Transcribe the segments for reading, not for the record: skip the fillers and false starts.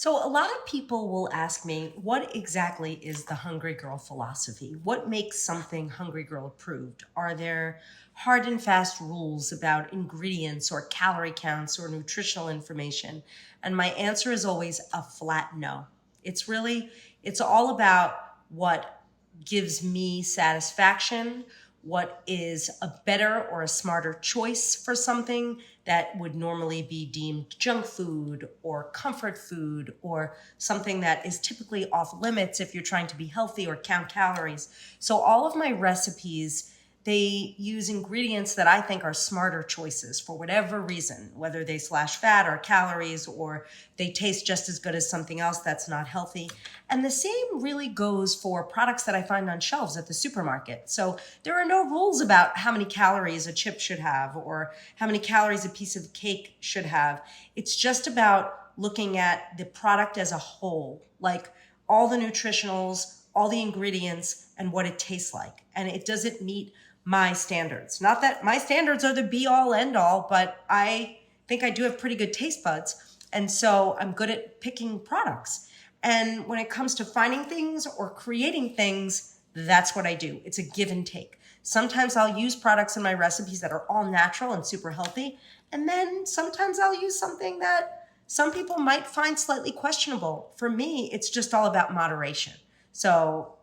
So, a lot of people will ask me, what exactly is the Hungry Girl philosophy? What makes something Hungry Girl approved? Are there hard and fast rules about ingredients or calorie counts or nutritional information? And my answer is always a flat no. It's all about what gives me satisfaction, what is a better or a smarter choice for something that would normally be deemed junk food or comfort food or something that is typically off limits if you're trying to be healthy or count calories. So all of my recipes, they use ingredients that I think are smarter choices for whatever reason, whether they slash fat or calories or they taste just as good as something else that's not healthy. And the same really goes for products that I find on shelves at the supermarket. So there are no rules about how many calories a chip should have or how many calories a piece of cake should have. It's just about looking at the product as a whole, like all the nutritionals, all the ingredients, and what it tastes like. And it doesn't meet my standards. Not that my standards are the be all end all, but I think I do have pretty good taste buds. And so I'm good at picking products. And when it comes to finding things or creating things, that's what I do. It's a give and take. Sometimes I'll use products in my recipes that are all natural and super healthy. And then sometimes I'll use something that some people might find slightly questionable. For me, it's just all about moderation. So,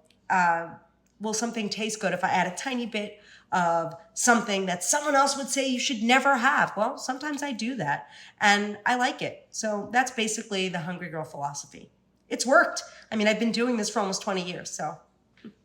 will something taste good if I add a tiny bit of something that someone else would say you should never have? Well, sometimes I do that and I like it. So that's basically the Hungry Girl philosophy. It's worked. I mean, I've been doing this for almost 20 years, so